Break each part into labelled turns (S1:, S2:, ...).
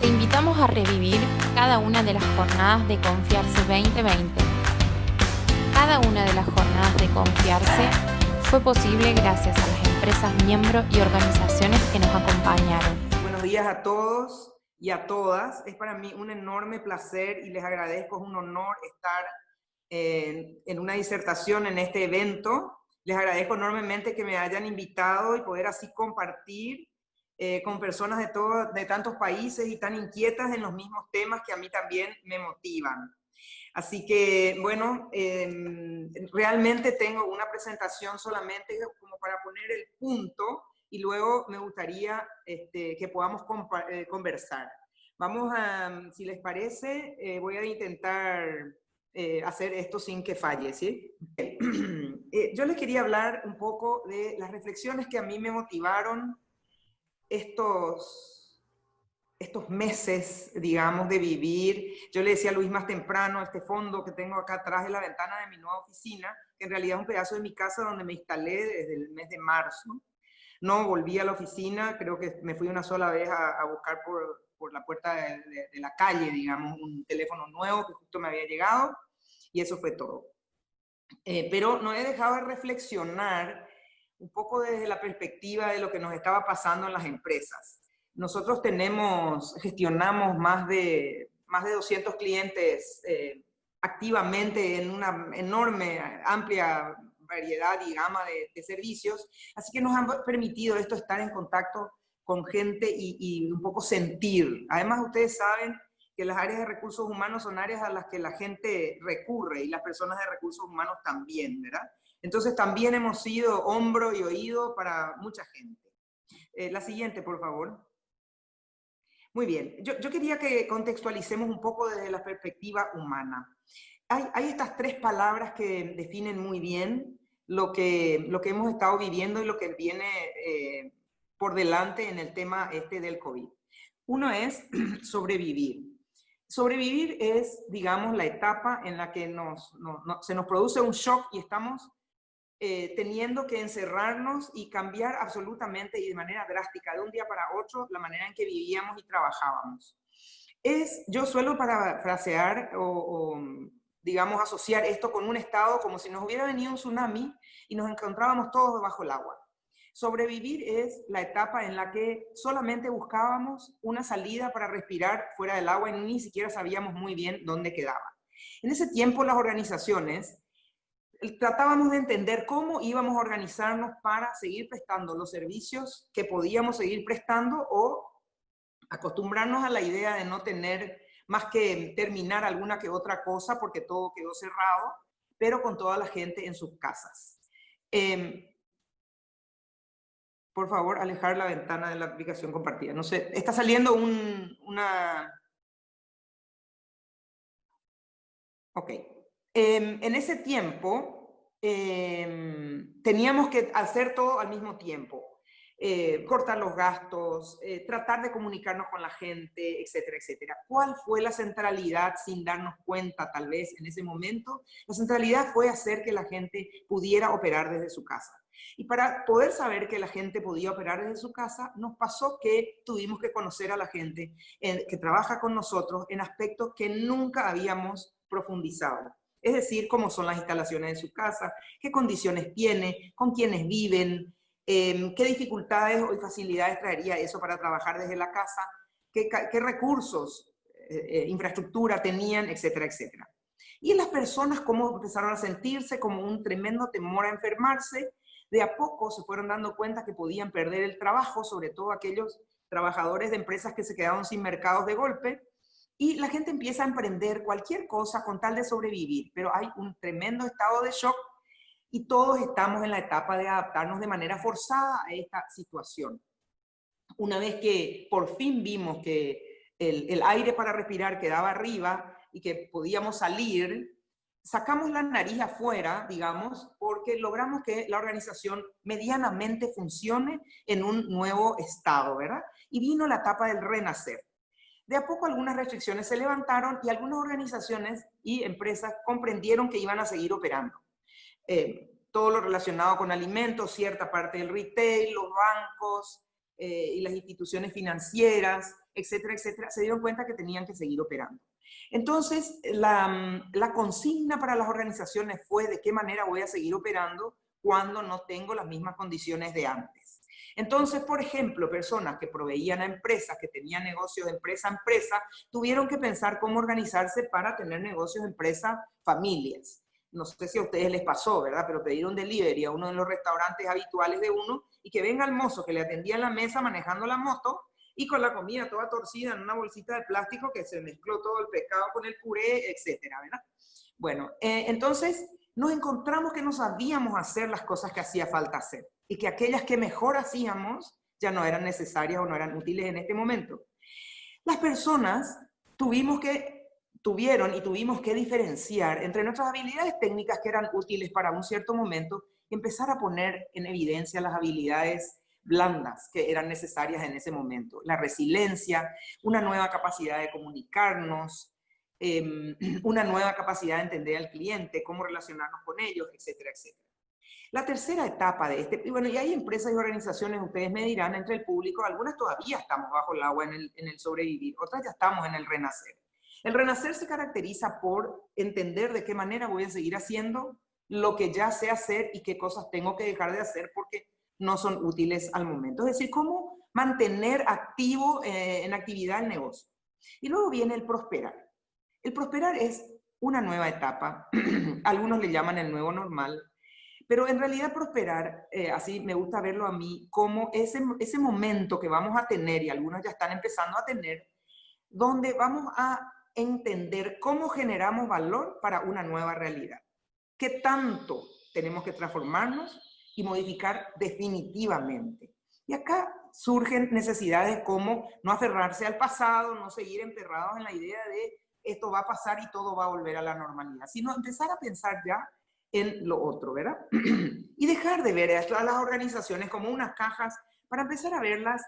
S1: Te invitamos a revivir cada una de las jornadas de Confiarse 2020. Cada una de las jornadas de Confiarse fue posible gracias a las empresas miembro y organizaciones que nos acompañaron.
S2: Buenos días a todos y a todas. Es para mí un enorme placer y les agradezco, es un honor estar en una disertación en este evento. Les agradezco enormemente que me hayan invitado y poder así compartir con personas de tantos países y tan inquietas en los mismos temas que a mí también me motivan. Así que, bueno, realmente tengo una presentación solamente como para poner el punto y luego me gustaría que podamos conversar. Vamos a, si les parece, voy a intentar hacer esto sin que falle, ¿sí? Yo les quería hablar un poco de las reflexiones que a mí me motivaron estos meses, digamos, de vivir. Yo le decía a Luis más temprano, este fondo que tengo acá atrás de la ventana de mi nueva oficina, que en realidad es un pedazo de mi casa donde me instalé desde el mes de marzo. No volví a la oficina, creo que me fui una sola vez a buscar por la puerta de la calle, digamos, un teléfono nuevo que justo me había llegado, y eso fue todo. Pero no he dejado de reflexionar un poco desde la perspectiva de lo que nos estaba pasando en las empresas. Nosotros gestionamos más de 200 clientes activamente en una enorme, amplia variedad y gama de servicios, así que nos han permitido esto estar en contacto con gente y un poco sentir. Además, ustedes saben que las áreas de recursos humanos son áreas a las que la gente recurre y las personas de recursos humanos también, ¿verdad? Entonces también hemos sido hombro y oído para mucha gente. La siguiente, por favor. Muy bien, yo quería que contextualicemos un poco desde la perspectiva humana. Hay estas tres palabras que definen muy bien lo que hemos estado viviendo y lo que viene por delante en el tema del COVID. Uno es sobrevivir. Sobrevivir es, digamos, la etapa en la que se nos produce un shock y estamos teniendo que encerrarnos y cambiar absolutamente y de manera drástica de un día para otro la manera en que vivíamos y trabajábamos. Yo suelo parafrasear o digamos, asociar esto con un estado como si nos hubiera venido un tsunami y nos encontrábamos todos debajo del agua. Sobrevivir es la etapa en la que solamente buscábamos una salida para respirar fuera del agua y ni siquiera sabíamos muy bien dónde quedaba. En ese tiempo las organizaciones tratábamos de entender cómo íbamos a organizarnos para seguir prestando los servicios que podíamos seguir prestando o acostumbrarnos a la idea de no tener más que terminar alguna que otra cosa porque todo quedó cerrado, pero con toda la gente en sus casas. Por favor, alejar la ventana de la aplicación compartida. No sé, está saliendo una... Ok. En ese tiempo teníamos que hacer todo al mismo tiempo. Cortar los gastos, tratar de comunicarnos con la gente, etcétera, etcétera. ¿Cuál fue la centralidad sin darnos cuenta tal vez en ese momento? La centralidad fue hacer que la gente pudiera operar desde su casa. Y para poder saber que la gente podía operar desde su casa, nos pasó que tuvimos que conocer a la gente que trabaja con nosotros en aspectos que nunca habíamos profundizado. Es decir, cómo son las instalaciones de su casa, qué condiciones tiene, con quiénes viven, qué dificultades o facilidades traería eso para trabajar desde la casa, qué recursos, infraestructura tenían, etcétera, etcétera. Y las personas cómo empezaron a sentirse como un tremendo temor a enfermarse. De a poco se fueron dando cuenta que podían perder el trabajo, sobre todo aquellos trabajadores de empresas que se quedaron sin mercados de golpe, y la gente empieza a emprender cualquier cosa con tal de sobrevivir, pero hay un tremendo estado de shock y todos estamos en la etapa de adaptarnos de manera forzada a esta situación. Una vez que por fin vimos que el aire para respirar quedaba arriba y que podíamos salir, sacamos la nariz afuera, digamos, porque logramos que la organización medianamente funcione en un nuevo estado, ¿verdad? Y vino la etapa del renacer. De a poco algunas restricciones se levantaron y algunas organizaciones y empresas comprendieron que iban a seguir operando. Todo lo relacionado con alimentos, cierta parte del retail, los bancos y las instituciones financieras, etcétera, etcétera, se dieron cuenta que tenían que seguir operando. Entonces, la consigna para las organizaciones fue de qué manera voy a seguir operando cuando no tengo las mismas condiciones de antes. Entonces, por ejemplo, personas que proveían a empresas, que tenían negocios de empresa a empresa, tuvieron que pensar cómo organizarse para tener negocios de empresa familias. No sé si a ustedes les pasó, ¿verdad? Pero pedir un delivery a uno de los restaurantes habituales de uno y que venga el mozo que le atendía en la mesa manejando la moto y con la comida toda torcida en una bolsita de plástico que se mezcló todo el pescado con el puré, etcétera, ¿verdad? Bueno, entonces nos encontramos que no sabíamos hacer las cosas que hacía falta hacer y que aquellas que mejor hacíamos ya no eran necesarias o no eran útiles en este momento. Las personas tuvimos que diferenciar entre nuestras habilidades técnicas que eran útiles para un cierto momento y empezar a poner en evidencia las habilidades blandas que eran necesarias en ese momento. La resiliencia, una nueva capacidad de comunicarnos, una nueva capacidad de entender al cliente, cómo relacionarnos con ellos, etcétera, etcétera. La tercera etapa de este, y bueno, y hay empresas y organizaciones, ustedes me dirán, entre el público, algunas todavía estamos bajo el agua en el sobrevivir, otras ya estamos en el renacer. El renacer se caracteriza por entender de qué manera voy a seguir haciendo lo que ya sé hacer y qué cosas tengo que dejar de hacer porque no son útiles al momento. Es decir, cómo mantener activo en actividad el negocio. Y luego viene el prosperar. El prosperar es una nueva etapa, algunos le llaman el nuevo normal, pero en realidad prosperar, así me gusta verlo a mí, como ese momento que vamos a tener, y algunos ya están empezando a tener, donde vamos a entender cómo generamos valor para una nueva realidad. ¿Qué tanto tenemos que transformarnos y modificar definitivamente? Y acá surgen necesidades como no aferrarse al pasado, no seguir enterrados en la idea de esto va a pasar y todo va a volver a la normalidad, sino empezar a pensar ya en lo otro, ¿verdad? Y dejar de ver a las organizaciones como unas cajas para empezar a verlas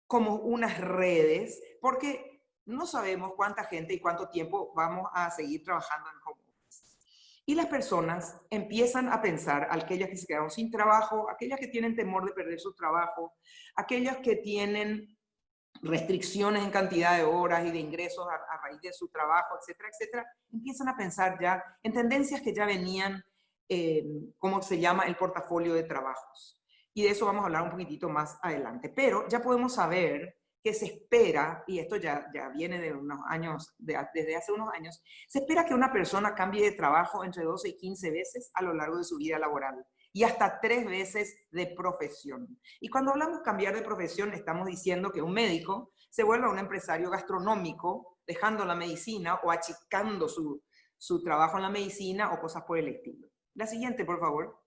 S2: como unas redes, porque no sabemos cuánta gente y cuánto tiempo vamos a seguir trabajando en home office. Y las personas empiezan a pensar, aquellas que se quedaron sin trabajo, aquellas que tienen temor de perder su trabajo, aquellas que tienen restricciones en cantidad de horas y de ingresos a raíz de su trabajo, etcétera, etcétera, empiezan a pensar ya en tendencias que ya venían, ¿cómo se llama? El portafolio de trabajos. Y de eso vamos a hablar un poquitito más adelante. Pero ya podemos saber que se espera, y esto ya viene de unos años, desde hace unos años, se espera que una persona cambie de trabajo entre 12 y 15 veces a lo largo de su vida laboral y hasta 3 veces de profesión. Y cuando hablamos cambiar de profesión, estamos diciendo que un médico se vuelva un empresario gastronómico, dejando la medicina o achicando su trabajo en la medicina o cosas por el estilo. La siguiente, por favor.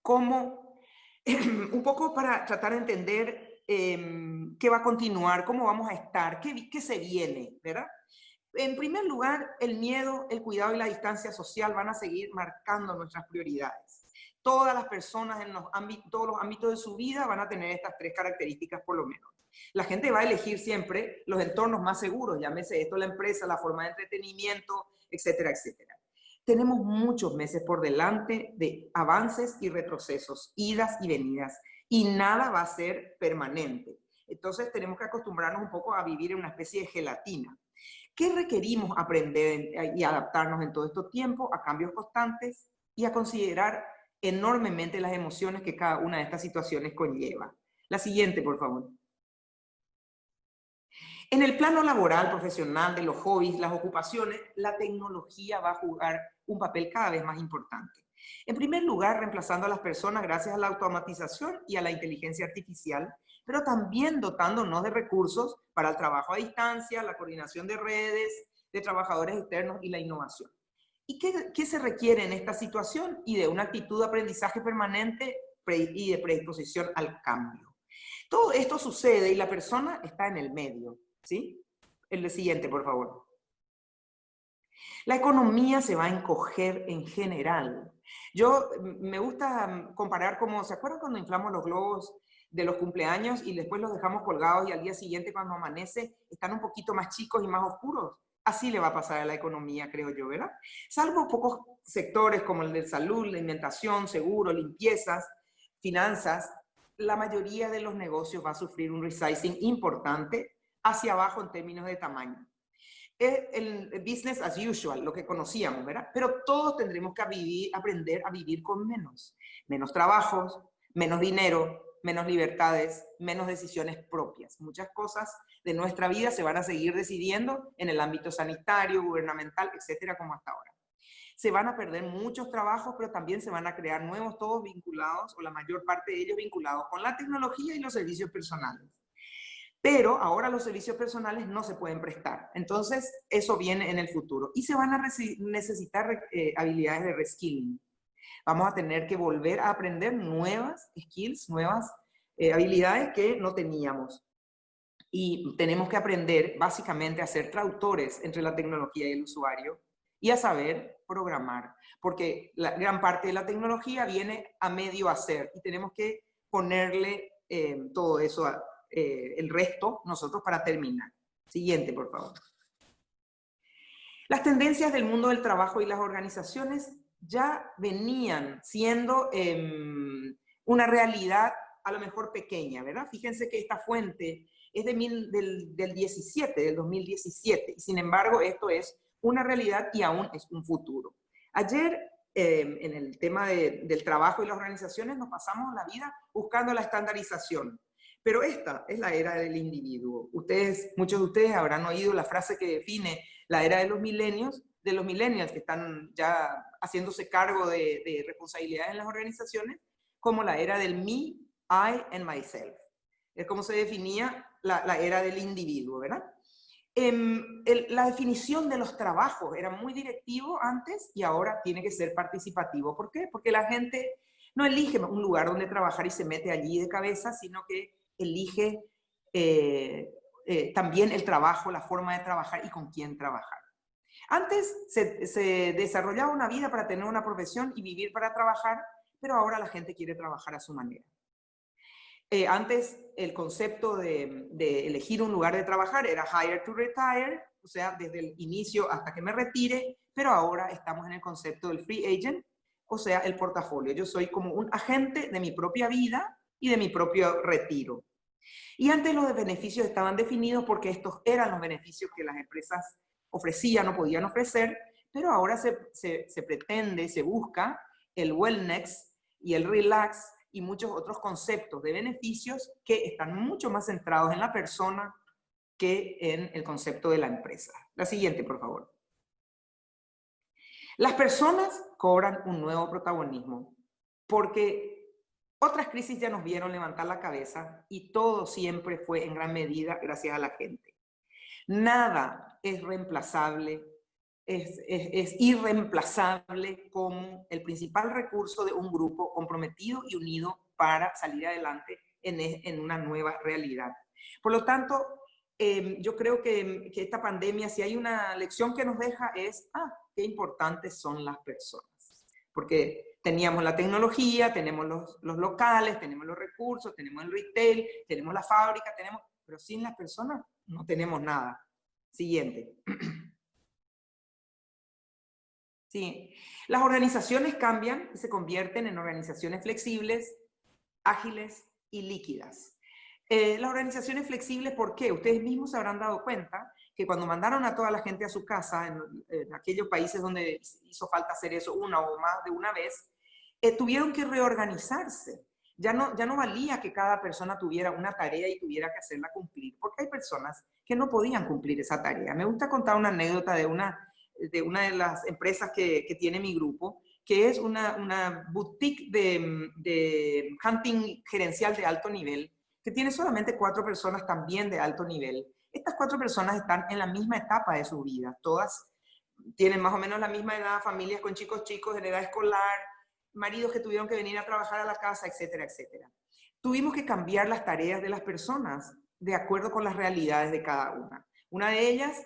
S2: Cómo, un poco para tratar de entender qué va a continuar, cómo vamos a estar, qué se viene, ¿verdad? En primer lugar, el miedo, el cuidado y la distancia social van a seguir marcando nuestras prioridades. Todas las personas en todos los ámbitos de su vida van a tener estas 3 características por lo menos. La gente va a elegir siempre los entornos más seguros, llámese esto la empresa, la forma de entretenimiento, etcétera, etcétera. Tenemos muchos meses por delante de avances y retrocesos, idas y venidas, y nada va a ser permanente. Entonces tenemos que acostumbrarnos un poco a vivir en una especie de gelatina. ¿Qué requerimos aprender y adaptarnos en todo este tiempo a cambios constantes y a considerar enormemente las emociones que cada una de estas situaciones conlleva? La siguiente, por favor. En el plano laboral, profesional, de los hobbies, las ocupaciones, la tecnología va a jugar un papel cada vez más importante. En primer lugar, reemplazando a las personas gracias a la automatización y a la inteligencia artificial, pero también dotándonos de recursos para el trabajo a distancia, la coordinación de redes, de trabajadores externos y la innovación. ¿Y qué se requiere en esta situación? Y de una actitud de aprendizaje permanente y de predisposición al cambio. Todo esto sucede y la persona está en el medio, ¿sí? El siguiente, por favor. La economía se va a encoger en general. Yo me gusta comparar como, ¿se acuerdan cuando inflamos los globos de los cumpleaños y después los dejamos colgados y al día siguiente cuando amanece están un poquito más chicos y más oscuros? Así le va a pasar a la economía, creo yo, ¿verdad? Salvo pocos sectores como el de salud, la alimentación, seguro, limpiezas, finanzas, la mayoría de los negocios va a sufrir un resizing importante hacia abajo en términos de tamaño. Es el business as usual, lo que conocíamos, ¿verdad? Pero todos tendremos que aprender a vivir con menos. Menos trabajos, menos dinero, menos libertades, menos decisiones propias. Muchas cosas de nuestra vida se van a seguir decidiendo en el ámbito sanitario, gubernamental, etcétera, como hasta ahora. Se van a perder muchos trabajos, pero también se van a crear nuevos, todos vinculados, o la mayor parte de ellos vinculados con la tecnología y los servicios personales. Pero ahora los servicios personales no se pueden prestar. Entonces, eso viene en el futuro. Y se van a necesitar habilidades de reskilling. Vamos a tener que volver a aprender nuevas skills, nuevas habilidades que no teníamos. Y tenemos que aprender básicamente a ser traductores entre la tecnología y el usuario y a saber programar. Porque la gran parte de la tecnología viene a medio hacer y tenemos que ponerle todo eso, el resto, nosotros para terminar. Siguiente, por favor. Las tendencias del mundo del trabajo y las organizaciones ya venían siendo una realidad a lo mejor pequeña, ¿verdad? Fíjense que esta fuente es del 2017, y sin embargo esto es una realidad y aún es un futuro. Ayer, en el tema del trabajo y las organizaciones, nos pasamos la vida buscando la estandarización, pero esta es la era del individuo. Muchos de ustedes habrán oído la frase que define la era de los millennials que están ya haciéndose cargo de responsabilidades en las organizaciones, como la era del me, I and myself. Es como se definía la era del individuo, ¿verdad? La definición de los trabajos era muy directivo antes y ahora tiene que ser participativo. ¿Por qué? Porque la gente no elige un lugar donde trabajar y se mete allí de cabeza, sino que elige también el trabajo, la forma de trabajar y con quién trabajar. Antes se desarrollaba una vida para tener una profesión y vivir para trabajar, pero ahora la gente quiere trabajar a su manera. Antes el concepto de elegir un lugar de trabajar era hire to retire, o sea, desde el inicio hasta que me retire, pero ahora estamos en el concepto del free agent, o sea, el portafolio. Yo soy como un agente de mi propia vida y de mi propio retiro. Y antes los beneficios estaban definidos porque estos eran los beneficios que las empresas ofrecían o podían ofrecer, pero ahora se pretende, se busca el wellness y el relax y muchos otros conceptos de beneficios que están mucho más centrados en la persona que en el concepto de la empresa. La siguiente, por favor. Las personas cobran un nuevo protagonismo porque otras crisis ya nos vieron levantar la cabeza y todo siempre fue en gran medida gracias a la gente. Nada es reemplazable, es irreemplazable como el principal recurso de un grupo comprometido y unido para salir adelante en una nueva realidad. Por lo tanto, yo creo que esta pandemia, si hay una lección que nos deja es, qué importantes son las personas. Porque teníamos la tecnología, tenemos los locales, tenemos los recursos, tenemos el retail, tenemos la fábrica, pero sin las personas no tenemos nada. Siguiente. Sí. Las organizaciones cambian y se convierten en organizaciones flexibles, ágiles y líquidas. Las organizaciones flexibles, ¿por qué? Ustedes mismos se habrán dado cuenta que cuando mandaron a toda la gente a su casa, en aquellos países donde hizo falta hacer eso una o más de una vez, tuvieron que reorganizarse. Ya no valía que cada persona tuviera una tarea y tuviera que hacerla cumplir, porque hay personas que no podían cumplir esa tarea. Me gusta contar una anécdota de una de las empresas que tiene mi grupo, que es una boutique de hunting gerencial de alto nivel, que tiene solamente 4 personas también de alto nivel. Estas 4 personas están en la misma etapa de su vida, todas tienen más o menos la misma edad, familias con chicos en edad escolar, maridos que tuvieron que venir a trabajar a la casa, etcétera, etcétera. Tuvimos que cambiar las tareas de las personas de acuerdo con las realidades de cada una. Una de ellas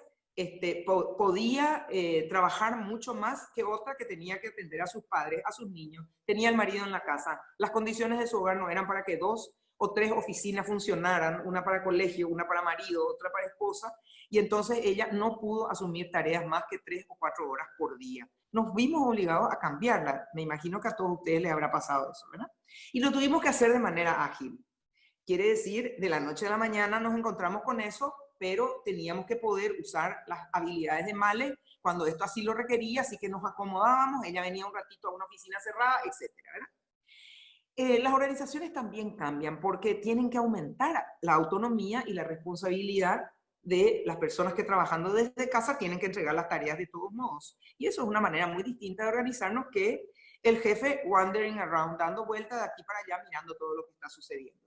S2: podía trabajar mucho más que otra que tenía que atender a sus padres, a sus niños, tenía el marido en la casa. Las condiciones de su hogar no eran para que 2 o 3 oficinas funcionaran, una para colegio, una para marido, otra para esposa, y entonces ella no pudo asumir tareas más que 3 o 4 horas por día. nos vimos obligados a cambiarla. Me imagino que a todos ustedes les habrá pasado eso, ¿verdad? Y lo tuvimos que hacer de manera ágil. Quiere decir, de la noche a la mañana nos encontramos con eso, pero teníamos que poder usar las habilidades de Male cuando esto así lo requería, así que nos acomodábamos, ella venía un ratito a una oficina cerrada, etcétera, ¿verdad? Las organizaciones también cambian porque tienen que aumentar la autonomía y la responsabilidad de las personas que trabajando desde casa tienen que entregar las tareas de todos modos. Y eso es una manera muy distinta de organizarnos que el jefe wandering around, dando vueltas de aquí para allá, mirando todo lo que está sucediendo.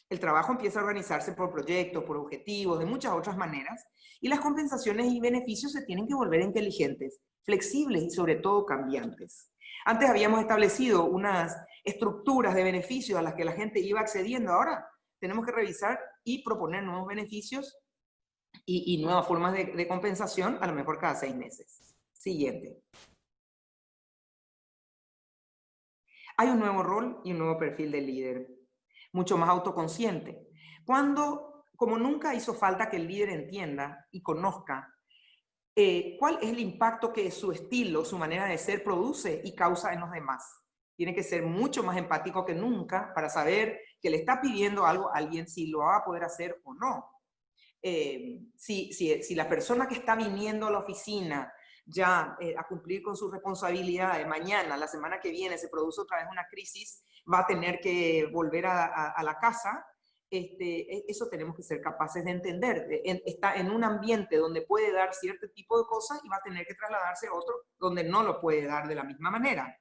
S2: El trabajo empieza a organizarse por proyectos, por objetivos, de muchas otras maneras, y las compensaciones y beneficios se tienen que volver inteligentes, flexibles y sobre todo cambiantes. Antes habíamos establecido unas estructuras de beneficios a las que la gente iba accediendo. Ahora tenemos que revisar y proponer nuevos beneficios y nuevas formas de compensación, a lo mejor cada 6 meses. Siguiente. Hay un nuevo rol y un nuevo perfil de líder, mucho más autoconsciente. Como nunca hizo falta que el líder entienda y conozca cuál es el impacto que su estilo, su manera de ser produce y causa en los demás. Tiene que ser mucho más empático que nunca para saber que le está pidiendo algo a alguien, si lo va a poder hacer o no. Si la persona que está viniendo a la oficina ya a cumplir con sus responsabilidades, mañana, la semana que viene, se produce otra vez una crisis, va a tener que volver a la casa. Eso tenemos que ser capaces de entender. Está en un ambiente donde puede dar cierto tipo de cosas y va a tener que trasladarse a otro donde no lo puede dar de la misma manera.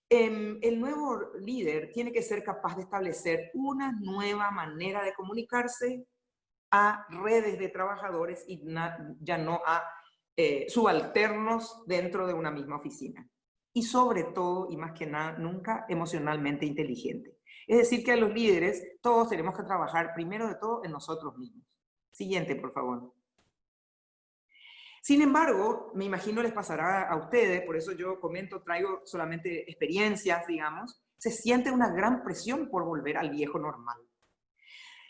S2: El nuevo líder tiene que ser capaz de establecer una nueva manera de comunicarse a redes de trabajadores y ya no a subalternos dentro de una misma oficina. Y sobre todo, y más que nada, nunca emocionalmente inteligente. Es decir, que a los líderes todos tenemos que trabajar primero de todo en nosotros mismos. Siguiente, por favor. Sin embargo, me imagino les pasará a ustedes, por eso yo comento, traigo solamente experiencias, digamos, se siente una gran presión por volver al viejo normal.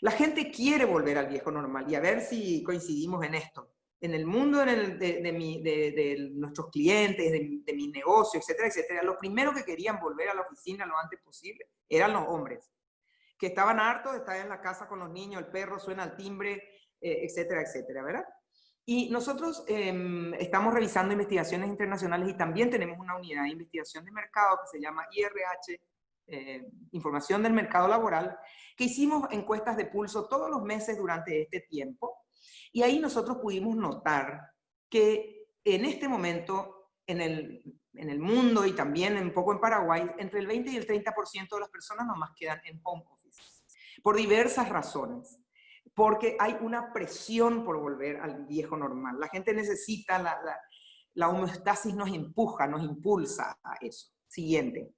S2: La gente quiere volver al viejo normal y a ver si coincidimos en esto. En el mundo de nuestros clientes, de mis negocios, etcétera, etcétera, los primeros que querían volver a la oficina lo antes posible eran los hombres, que estaban hartos de estar en la casa con los niños, el perro suena al timbre, etcétera, etcétera, ¿verdad? Y nosotros estamos revisando investigaciones internacionales y también tenemos una unidad de investigación de mercado que se llama IRH, Información del Mercado Laboral, que hicimos encuestas de pulso todos los meses durante este tiempo. Y ahí nosotros pudimos notar que en este momento, en el mundo y también un poco en Paraguay, entre el 20 y el 30% de las personas nomás quedan en home office, por diversas razones. Porque hay una presión por volver al viejo normal. La gente necesita, la homeostasis nos empuja, nos impulsa a eso. Siguiente.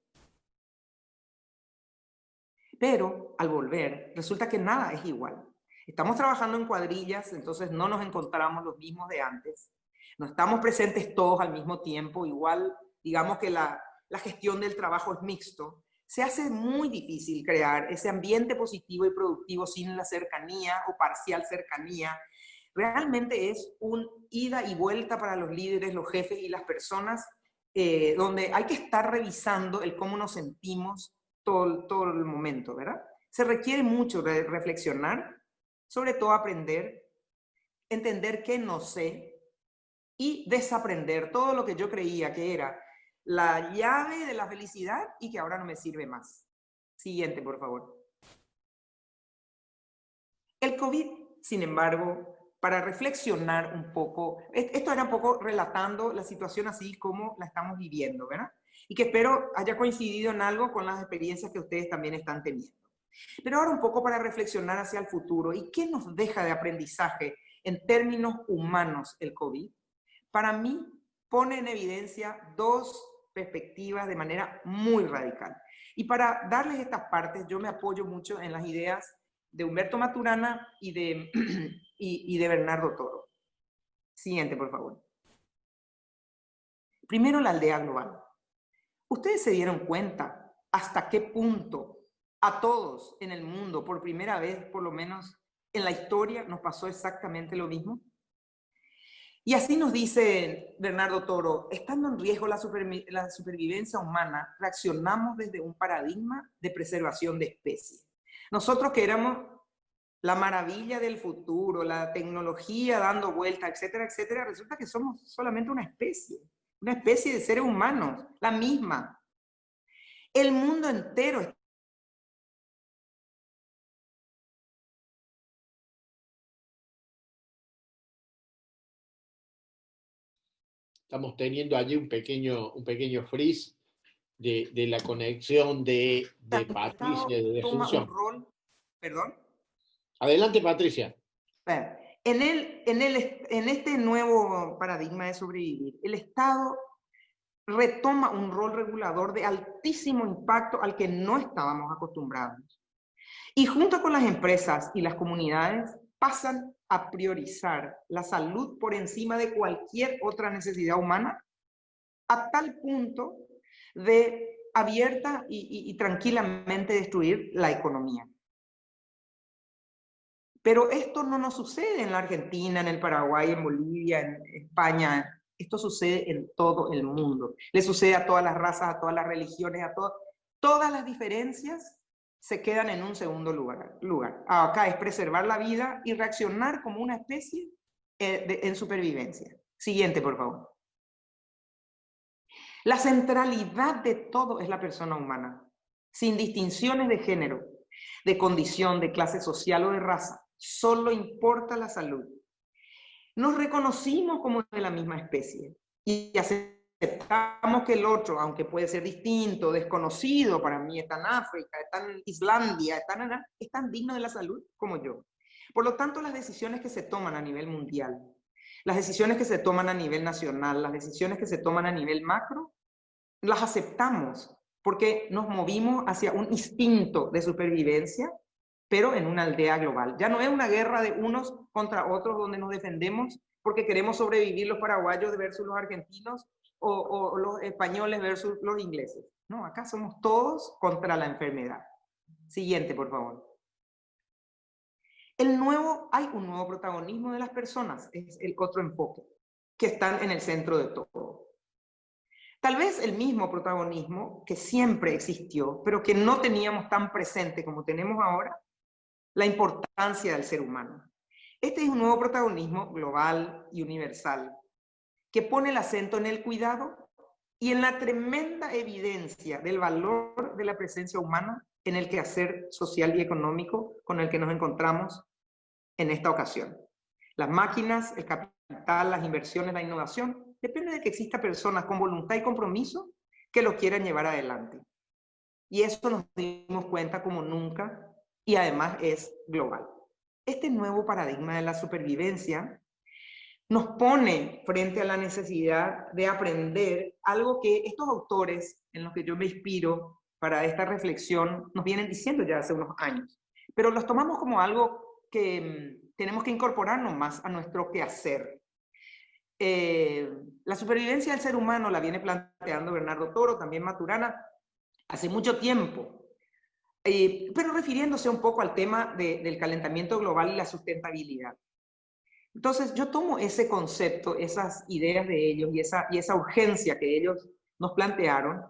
S2: Pero al volver, resulta que nada es igual. Estamos trabajando en cuadrillas, entonces no nos encontramos los mismos de antes. No estamos presentes todos al mismo tiempo, igual digamos que la gestión del trabajo es mixto. Se hace muy difícil crear ese ambiente positivo y productivo sin la cercanía o parcial cercanía. Realmente es un ida y vuelta para los líderes, los jefes y las personas, donde hay que estar revisando el cómo nos sentimos todo el momento, ¿verdad? Se requiere mucho de reflexionar, sobre todo aprender, entender qué no sé y desaprender todo lo que yo creía que era la llave de la felicidad y que ahora no me sirve más. Siguiente, por favor. El COVID, sin embargo, para reflexionar un poco, esto era un poco relatando la situación así como la estamos viviendo, ¿verdad? Y que espero haya coincidido en algo con las experiencias que ustedes también están teniendo. Pero ahora un poco para reflexionar hacia el futuro y qué nos deja de aprendizaje en términos humanos el COVID. Para mí pone en evidencia dos perspectivas de manera muy radical. Y para darles estas partes yo me apoyo mucho en las ideas de Humberto Maturana y de Bernardo Toro. Siguiente, por favor. Primero, la aldea global. ¿Ustedes se dieron cuenta hasta qué punto a todos en el mundo, por primera vez, por lo menos en la historia, nos pasó exactamente lo mismo? Y así nos dice Bernardo Toro, estando en riesgo la supervivencia humana, reaccionamos desde un paradigma de preservación de especies. Nosotros que éramos la maravilla del futuro, la tecnología dando vueltas, etcétera, etcétera, resulta que somos solamente una especie de seres humanos, la misma. El mundo entero
S3: Estamos teniendo allí un pequeño freeze de la conexión de Patricia de
S2: toma
S3: Asunción.
S2: un rol, perdón.
S3: Adelante, Patricia.
S2: En este nuevo paradigma de sobrevivir, el Estado retoma un rol regulador de altísimo impacto al que no estábamos acostumbrados. Y junto con las empresas y las comunidades pasan a priorizar la salud por encima de cualquier otra necesidad humana, a tal punto de abierta y tranquilamente destruir la economía. Pero esto no nos sucede en la Argentina, en el Paraguay, en Bolivia, en España. Esto sucede en todo el mundo. Le sucede a todas las razas, a todas las religiones, todas las diferencias se quedan en un segundo lugar. Acá es preservar la vida y reaccionar como una especie en supervivencia. Siguiente, por favor. La centralidad de todo es la persona humana, sin distinciones de género, de condición, de clase social o de raza. Solo importa la salud. Nos reconocimos como de la misma especie y aceptamos que el otro, aunque puede ser distinto, desconocido, para mí está en África, está en Islandia, es tan digno de la salud como yo. Por lo tanto, las decisiones que se toman a nivel mundial, las decisiones que se toman a nivel nacional, las decisiones que se toman a nivel macro, las aceptamos porque nos movimos hacia un instinto de supervivencia, pero en una aldea global. Ya no es una guerra de unos contra otros donde nos defendemos porque queremos sobrevivir los paraguayos versus los argentinos o los españoles versus los ingleses. No, acá somos todos contra la enfermedad. Siguiente, por favor. Hay un nuevo protagonismo de las personas, es el otro enfoque, que están en el centro de todo. Tal vez el mismo protagonismo que siempre existió, pero que no teníamos tan presente como tenemos ahora, la importancia del ser humano. Este es un nuevo protagonismo global y universal, que pone el acento en el cuidado y en la tremenda evidencia del valor de la presencia humana en el quehacer social y económico con el que nos encontramos en esta ocasión. Las máquinas, el capital, las inversiones, la innovación, depende de que exista personas con voluntad y compromiso que lo quieran llevar adelante. Y eso nos dimos cuenta como nunca y además es global. Este nuevo paradigma de la supervivencia nos pone frente a la necesidad de aprender algo que estos autores en los que yo me inspiro para esta reflexión nos vienen diciendo ya hace unos años, pero los tomamos como algo que tenemos que incorporarnos más a nuestro quehacer. La supervivencia del ser humano la viene planteando Bernardo Toro, también Maturana, hace mucho tiempo, pero refiriéndose un poco al tema del calentamiento global y la sustentabilidad. Entonces yo tomo ese concepto, esas ideas de ellos y esa urgencia que ellos nos plantearon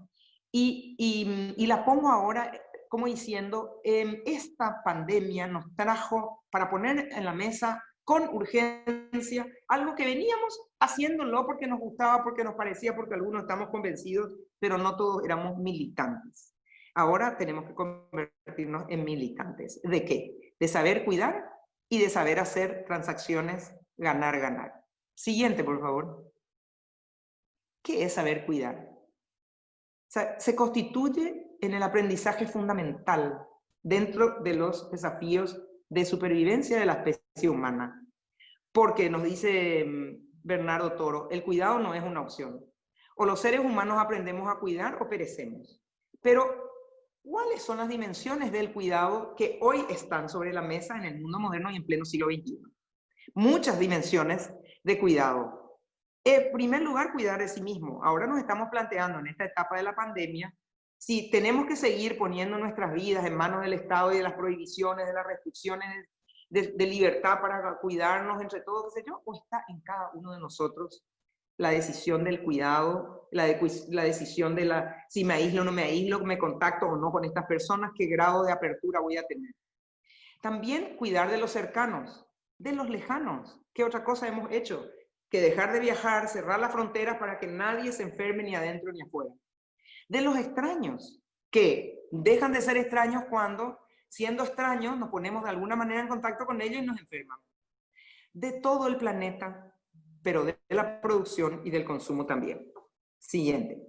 S2: y la pongo ahora como diciendo, esta pandemia nos trajo para poner en la mesa con urgencia algo que veníamos haciéndolo porque nos gustaba, porque nos parecía, porque algunos estamos convencidos, pero no todos éramos militantes. Ahora tenemos que convertirnos en militantes. ¿De qué? De saber cuidar y de saber hacer transacciones ganar-ganar. Siguiente, por favor. ¿Qué es saber cuidar? O sea, se constituye en el aprendizaje fundamental dentro de los desafíos de supervivencia de la especie humana. Porque nos dice Bernardo Toro, el cuidado no es una opción. O los seres humanos aprendemos a cuidar o perecemos. Pero, ¿cuáles son las dimensiones del cuidado que hoy están sobre la mesa en el mundo moderno y en pleno siglo XXI? Muchas dimensiones de cuidado. En primer lugar, cuidar de sí mismo. Ahora nos estamos planteando en esta etapa de la pandemia si tenemos que seguir poniendo nuestras vidas en manos del Estado y de las prohibiciones, de las restricciones, de libertad para cuidarnos entre todos, qué sé yo, o está en cada uno de nosotros la decisión del cuidado, la decisión de si me aíslo o no me aíslo, me contacto o no con estas personas, qué grado de apertura voy a tener. También cuidar de los cercanos, de los lejanos. ¿Qué otra cosa hemos hecho? Que dejar de viajar, cerrar las fronteras para que nadie se enferme ni adentro ni afuera. De los extraños, que dejan de ser extraños cuando, siendo extraños, nos ponemos de alguna manera en contacto con ellos y nos enfermamos. De todo el planeta, pero de la producción y del consumo también. Siguiente.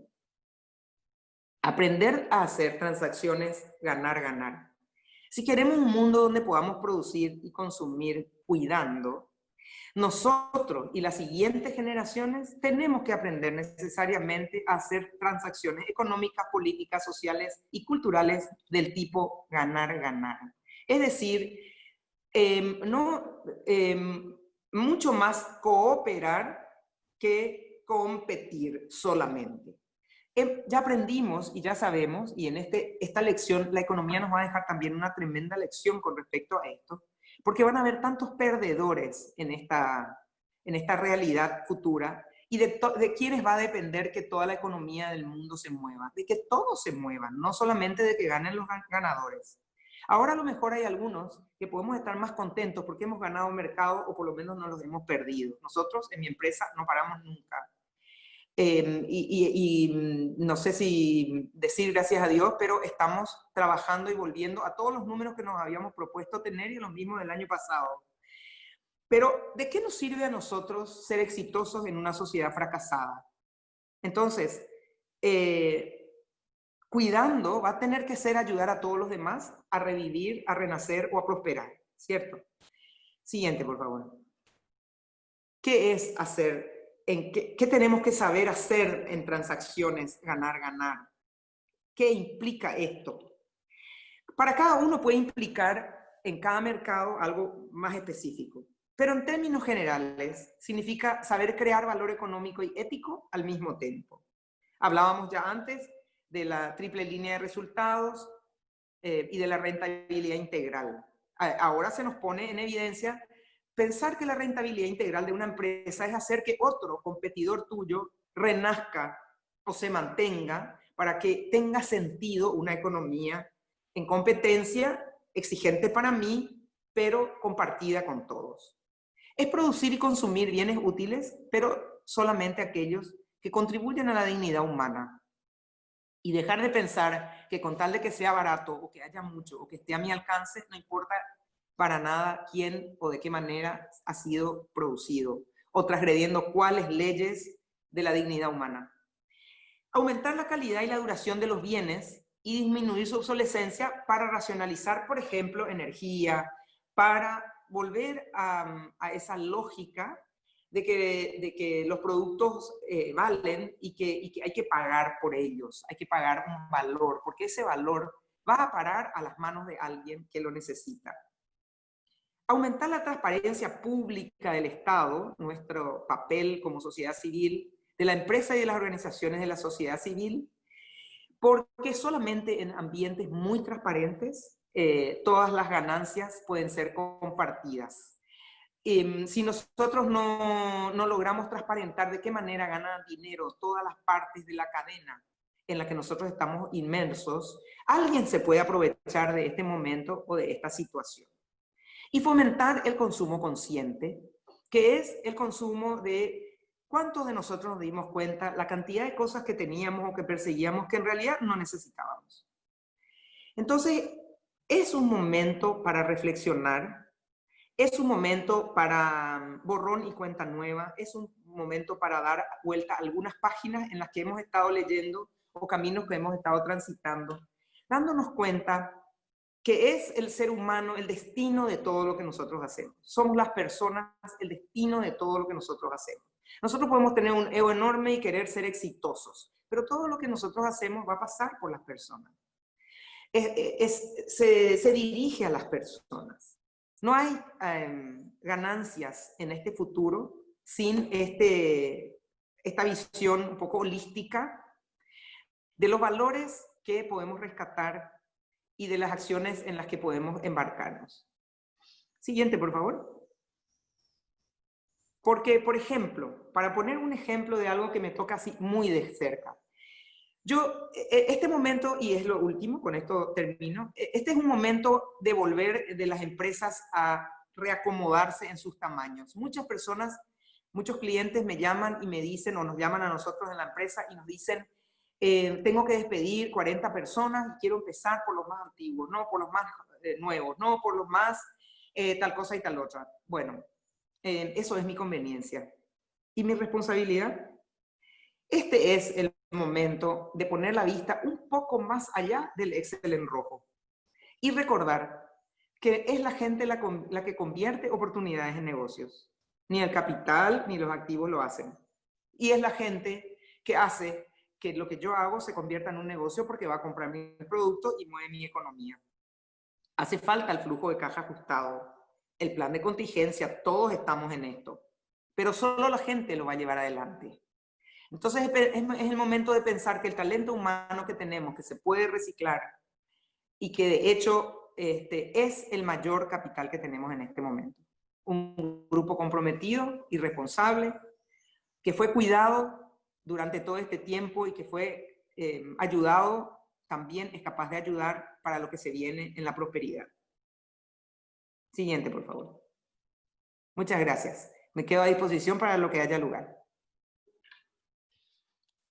S2: Aprender a hacer transacciones ganar-ganar. Si queremos un mundo donde podamos producir y consumir cuidando, nosotros y las siguientes generaciones tenemos que aprender necesariamente a hacer transacciones económicas, políticas, sociales y culturales del tipo ganar-ganar. Es decir, mucho más cooperar que competir solamente. Ya aprendimos y ya sabemos, y en esta lección la economía nos va a dejar también una tremenda lección con respecto a esto, porque van a haber tantos perdedores en esta realidad futura, y de quiénes va a depender que toda la economía del mundo se mueva, de que todos se muevan, no solamente de que ganen los ganadores. Ahora a lo mejor hay algunos que podemos estar más contentos porque hemos ganado mercado o por lo menos no los hemos perdido. Nosotros en mi empresa no paramos nunca. No sé si decir gracias a Dios, pero estamos trabajando y volviendo a todos los números que nos habíamos propuesto tener y los mismos del año pasado. Pero, ¿de qué nos sirve a nosotros ser exitosos en una sociedad fracasada? Entonces, cuidando va a tener que ser ayudar a todos los demás a revivir, a renacer o a prosperar, ¿cierto? Siguiente, por favor. ¿Qué es hacer? ¿Qué tenemos que saber hacer en transacciones ganar-ganar? ¿Qué implica esto? Para cada uno puede implicar en cada mercado algo más específico, pero en términos generales significa saber crear valor económico y ético al mismo tiempo. Hablábamos ya antes de la triple línea de resultados y de la rentabilidad integral. Ahora se nos pone en evidencia pensar que la rentabilidad integral de una empresa es hacer que otro competidor tuyo renazca o se mantenga para que tenga sentido una economía en competencia, exigente para mí, pero compartida con todos. Es producir y consumir bienes útiles, pero solamente aquellos que contribuyen a la dignidad humana. Y dejar de pensar que con tal de que sea barato, o que haya mucho, o que esté a mi alcance, no importa para nada quién o de qué manera ha sido producido, o transgrediendo cuáles leyes de la dignidad humana. Aumentar la calidad y la duración de los bienes y disminuir su obsolescencia para racionalizar, por ejemplo, energía, para volver a esa lógica de que los productos valen y que hay que pagar por ellos, hay que pagar un valor, porque ese valor va a parar a las manos de alguien que lo necesita. Aumentar la transparencia pública del Estado, nuestro papel como sociedad civil, de la empresa y de las organizaciones de la sociedad civil, porque solamente en ambientes muy transparentes todas las ganancias pueden ser compartidas. Si nosotros no logramos transparentar de qué manera ganan dinero todas las partes de la cadena en la que nosotros estamos inmersos, alguien se puede aprovechar de este momento o de esta situación. Y fomentar el consumo consciente, que es el consumo de cuántos de nosotros nos dimos cuenta la cantidad de cosas que teníamos o que perseguíamos que en realidad no necesitábamos. Entonces, es un momento para reflexionar, es un momento para borrón y cuenta nueva, es un momento para dar vuelta a algunas páginas en las que hemos estado leyendo o caminos que hemos estado transitando, dándonos cuenta que es el ser humano el destino de todo lo que nosotros hacemos. Somos las personas el destino de todo lo que nosotros hacemos. Nosotros podemos tener un ego enorme y querer ser exitosos, pero todo lo que nosotros hacemos va a pasar por las personas. Se dirige a las personas. No hay ganancias en este futuro sin esta visión un poco holística de los valores que podemos rescatar y de las acciones en las que podemos embarcarnos. Siguiente, por favor. Porque, por ejemplo, para poner un ejemplo de algo que me toca así muy de cerca, este momento, y es lo último, con esto termino, este es un momento de volver de las empresas a reacomodarse en sus tamaños. Muchas personas, muchos clientes me llaman y me dicen, o nos llaman a nosotros en la empresa y nos dicen, tengo que despedir 40 personas y quiero empezar por los más antiguos, no por los más nuevos, no por los más tal cosa y tal otra. Bueno, eso es mi conveniencia. ¿Y mi responsabilidad? Este es el momento de poner la vista un poco más allá del Excel en rojo y recordar que es la gente la que convierte oportunidades en negocios. Ni el capital ni los activos lo hacen. Y es la gente que hace que lo que yo hago se convierta en un negocio porque va a comprar mi producto y mueve mi economía. Hace falta el flujo de caja ajustado, el plan de contingencia, todos estamos en esto, pero solo la gente lo va a llevar adelante. Entonces es el momento de pensar que el talento humano que tenemos, que se puede reciclar y que de hecho es el mayor capital que tenemos en este momento. Un grupo comprometido y responsable, que fue cuidado durante todo este tiempo y que fue ayudado, también es capaz de ayudar para lo que se viene en la prosperidad. Siguiente, por favor. Muchas gracias. Me quedo a disposición para lo que haya lugar.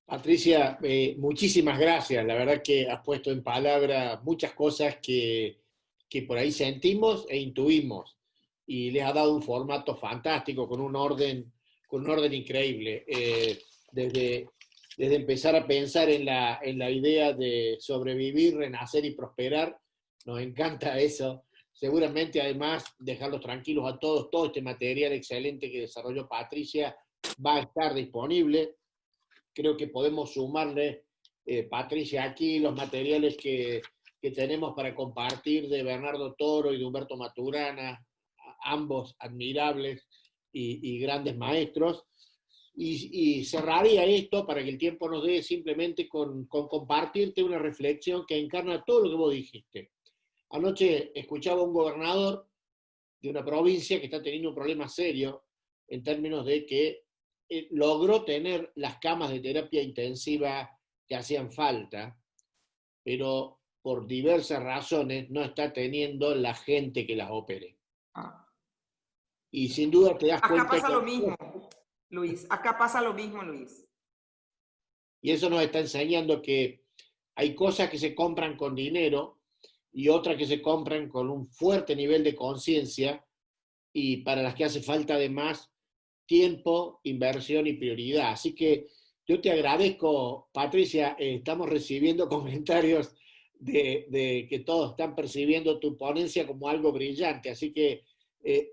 S3: Patricia, muchísimas gracias. La verdad que has puesto en palabra muchas cosas que por ahí sentimos e intuimos. Y les ha dado un formato fantástico, con un orden increíble. Desde empezar a pensar en la idea de sobrevivir, renacer y prosperar, nos encanta eso. Seguramente, además, dejarlos tranquilos a todos. Todo este material excelente que desarrolló Patricia va a estar disponible. Creo que podemos sumarle, Patricia, aquí los materiales que tenemos para compartir de Bernardo Toro y de Humberto Maturana, ambos admirables y grandes maestros. Y cerraría esto, para que el tiempo nos dé, simplemente con compartirte una reflexión que encarna todo lo que vos dijiste. Anoche escuchaba a un gobernador de una provincia que está teniendo un problema serio en términos de que logró tener las camas de terapia intensiva que hacían falta, pero por diversas razones no está teniendo la gente que las opere. Y sin duda te das cuenta.
S2: Acá pasa lo mismo, Luis. Acá pasa lo mismo, Luis.
S3: Y eso nos está enseñando que hay cosas que se compran con dinero y otras que se compran con un fuerte nivel de conciencia, y para las que hace falta además tiempo, inversión y prioridad. Así que yo te agradezco, Patricia. Estamos recibiendo comentarios de que todos están percibiendo tu ponencia como algo brillante. Así que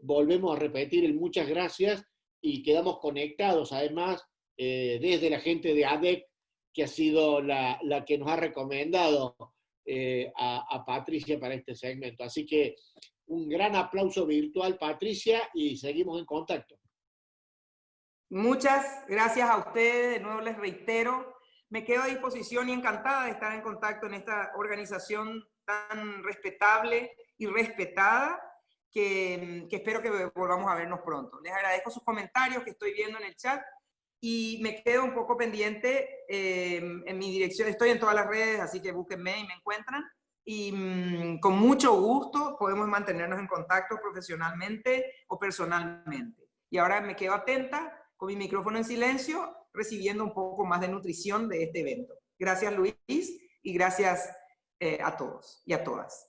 S3: volvemos a repetir el muchas gracias y quedamos conectados, además, desde la gente de ADEC, que ha sido la que nos ha recomendado a Patricia para este segmento. Así que un gran aplauso virtual, Patricia, y seguimos en contacto.
S2: Muchas gracias a ustedes, de nuevo les reitero, me quedo a disposición y encantada de estar en contacto en esta organización tan respetable y respetada, que espero que volvamos a vernos pronto. Les agradezco sus comentarios que estoy viendo en el chat y me quedo un poco pendiente en mi dirección. Estoy en todas las redes, así que búsquenme y me encuentran. Y con mucho gusto podemos mantenernos en contacto profesionalmente o personalmente. Y ahora me quedo atenta, con mi micrófono en silencio, recibiendo un poco más de nutrición de este evento. Gracias, Luis, y gracias a todos y a todas.